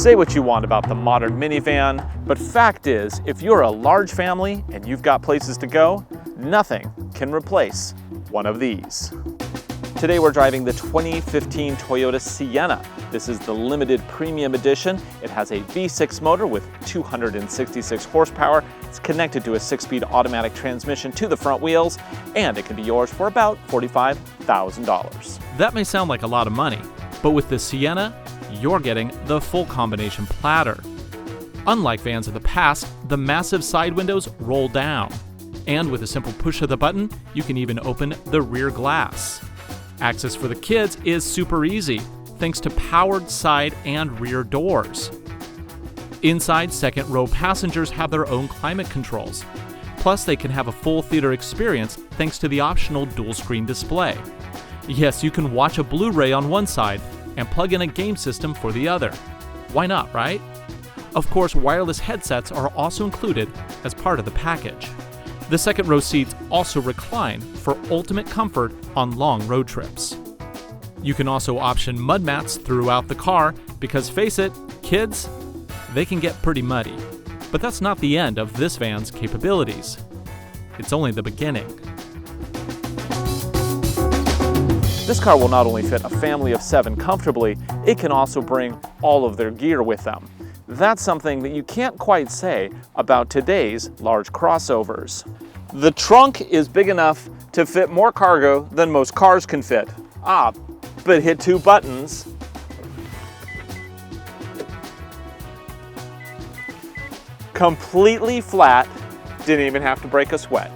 Say what you want about the modern minivan, but fact is, if you're a large family and you've got places to go, nothing can replace one of these. Today we're driving the 2015 Toyota Sienna. This is the limited premium edition. It has a V6 motor with 266 horsepower. It's connected to a 6-speed automatic transmission to the front wheels, and it can be yours for about $45,000. That may sound like a lot of money, but with the Sienna, you're getting the full combination platter. Unlike vans of the past, the massive side windows roll down. And with a simple push of the button, you can even open the rear glass. Access for the kids is super easy, thanks to powered side and rear doors. Inside, second row passengers have their own climate controls. Plus, they can have a full theater experience thanks to the optional dual screen display. Yes, you can watch a Blu-ray on one side and plug in a game system for the other. Why not, right? Of course, wireless headsets are also included as part of the package. The second row seats also recline for ultimate comfort on long road trips. You can also option mud mats throughout the car because, face it, kids, they can get pretty muddy. But that's not the end of this van's capabilities. It's only the beginning. This car will not only fit a family of 7 comfortably, it can also bring all of their gear with them. That's something that you can't quite say about today's large crossovers. The trunk is big enough to fit more cargo than most cars can fit. But hit 2 buttons. Completely flat, didn't even have to break a sweat.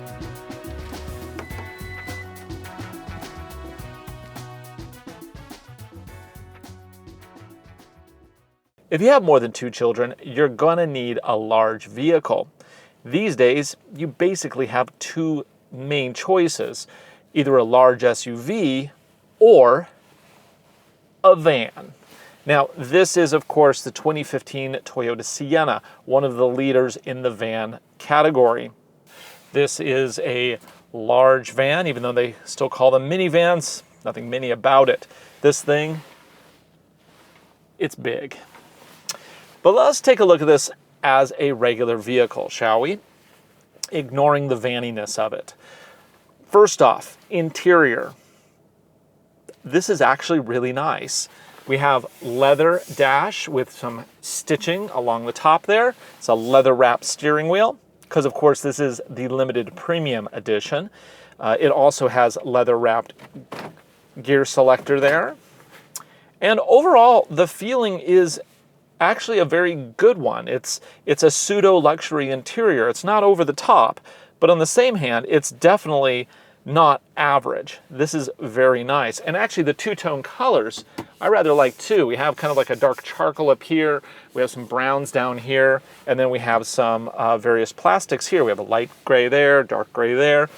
If you have more than 2 children, you're gonna need a large vehicle. These days, you basically have 2 main choices, either a large SUV or a van. Now, this is, of course, the 2015 Toyota Sienna, one of the leaders in the van category. This is a large van, even though they still call them minivans, nothing mini about it. This thing, it's big. But let's take a look at this as a regular vehicle, shall we? Ignoring the vaniness of it. First off, interior. This is actually really nice. We have leather dash with some stitching along the top there. It's a leather wrapped steering wheel, because of course this is the limited premium edition. It also has leather wrapped gear selector there. And overall, the feeling is actually a very good one. It's a pseudo luxury interior. It's not over the top, but on the same hand, it's definitely not average. This is very nice. And actually the 2-tone colors, I rather like too. We have kind of like a dark charcoal up here. We have some browns down here. And then we have some various plastics here. We have a light gray there, dark gray there.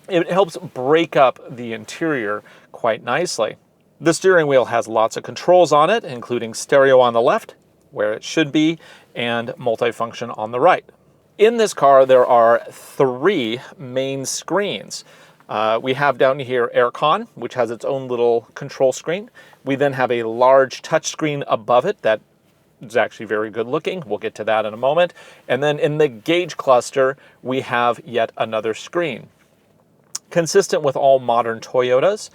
It helps break up the interior quite nicely. The steering wheel has lots of controls on it, including stereo on the left, where it should be, and multifunction on the right. In this car, there are 3 main screens. We have down here aircon, which has its own little control screen. We then have a large touchscreen above it that is actually very good looking. We'll get to that in a moment. And then in the gauge cluster, we have yet another screen. Consistent with all modern Toyotas,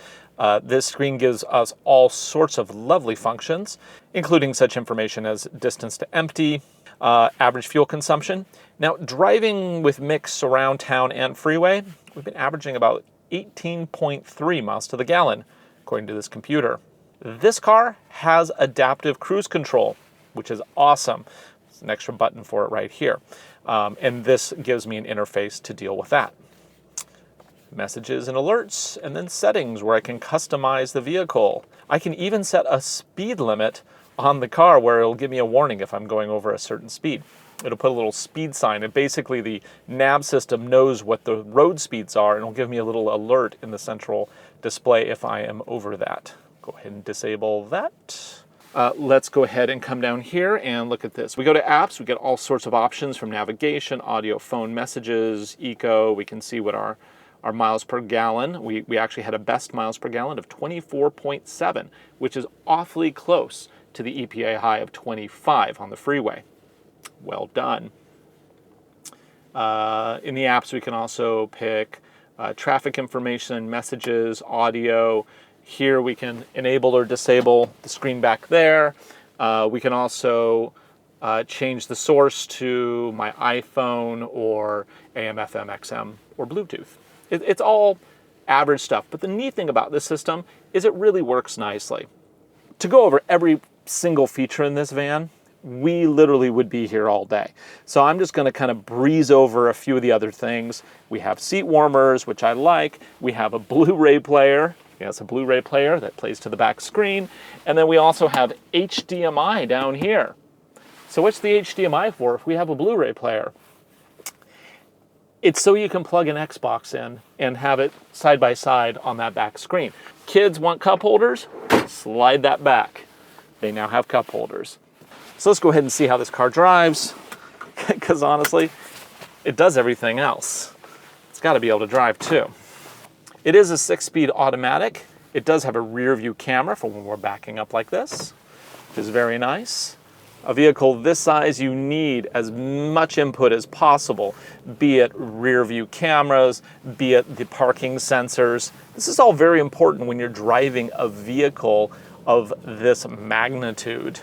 this screen gives us all sorts of lovely functions, including such information as distance to empty, average fuel consumption. Now, driving with mix around town and freeway, we've been averaging about 18.3 miles to the gallon, according to this computer. This car has adaptive cruise control, which is awesome. There's an extra button for it right here. And this gives me an interface to deal with that. Messages and alerts, and then settings where I can customize the vehicle. I can even set a speed limit on the car where it'll give me a warning if I'm going over a certain speed. It'll put a little speed sign, and basically the nav system knows what the road speeds are, and it'll give me a little alert in the central display if I am over that. Go ahead and disable that. Let's go ahead and come down here and look at this. We go to apps, we get all sorts of options from navigation, audio, phone messages, eco. We can see what our miles per gallon. We actually had a best miles per gallon of 24.7, which is awfully close to the EPA high of 25 on the freeway. Well done. In the apps, we can also pick traffic information, messages, audio. Here we can enable or disable the screen back there. We can also change the source to my iPhone or AM, FM, XM, or Bluetooth. It's all average stuff. But the neat thing about this system is it really works nicely. To go over every single feature in this van, we literally would be here all day. So I'm just going to kind of breeze over a few of the other things. We have seat warmers, which I like. We have a Blu-Ray player. Yes, a Blu-Ray player that plays to the back screen. And then we also have HDMI down here. So what's the HDMI for if we have a Blu-ray player? It's so you can plug an Xbox in and have it side by side on that back screen. Kids want cup holders? Slide that back. They now have cup holders. So let's go ahead and see how this car drives, because honestly, it does everything else. It's got to be able to drive too. It is a 6-speed automatic. It does have a rear view camera for when we're backing up like this, which is very nice. A vehicle this size, you need as much input as possible, be it rear view cameras, be it the parking sensors. This is all very important when you're driving a vehicle of this magnitude.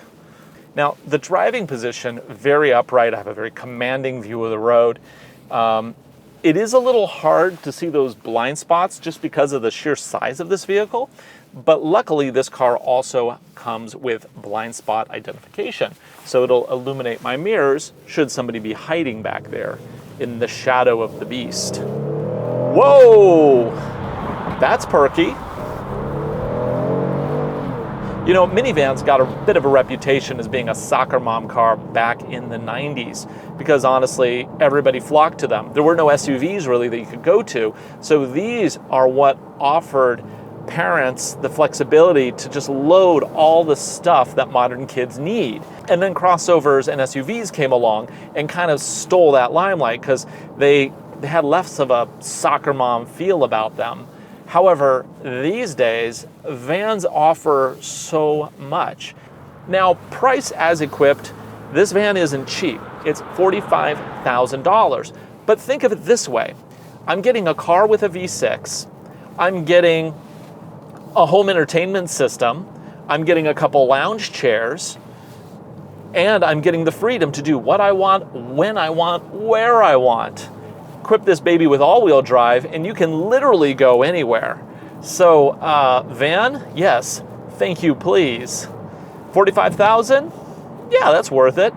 Now, the driving position, very upright. I have a very commanding view of the road. It is a little hard to see those blind spots just because of the sheer size of this vehicle, but luckily this car also comes with blind spot identification. So it'll illuminate my mirrors should somebody be hiding back there in the shadow of the beast. Whoa! That's perky. You know, minivans got a bit of a reputation as being a soccer mom car back in the 90s because honestly, everybody flocked to them. There were no SUVs really that you could go to. So these are what offered parents the flexibility to just load all the stuff that modern kids need. And then crossovers and SUVs came along and kind of stole that limelight because they had less of a soccer mom feel about them. However, these days, vans offer so much. Now, price as equipped, this van isn't cheap. It's $45,000. But think of it this way. I'm getting a car with a V6. I'm getting a home entertainment system. I'm getting a couple lounge chairs. And I'm getting the freedom to do what I want, when I want, where I want. Equip this baby with all-wheel drive, and you can literally go anywhere. So, van, yes, thank you, please. $45,000? Yeah, that's worth it.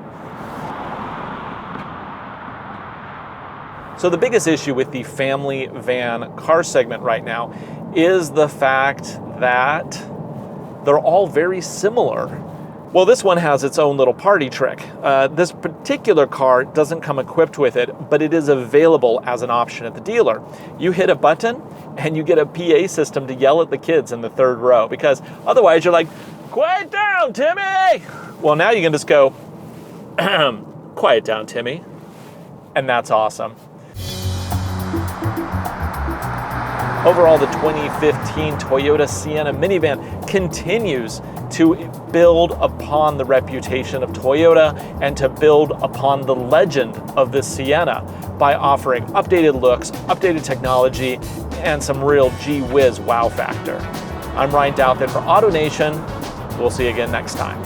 So the biggest issue with the family van car segment right now is the fact that they're all very similar. Well, this one has its own little party trick. This particular car doesn't come equipped with it, but it is available as an option at the dealer. You hit a button and you get a PA system to yell at the kids in the third row because otherwise you're like, quiet down, Timmy! Well, now you can just go, quiet down, Timmy. And that's awesome. Overall, the 2015 Toyota Sienna minivan continues to build upon the reputation of Toyota and to build upon the legend of the Sienna by offering updated looks, updated technology, and some real gee-whiz wow factor. I'm Ryan Douthit for AutoNation. We'll see you again next time.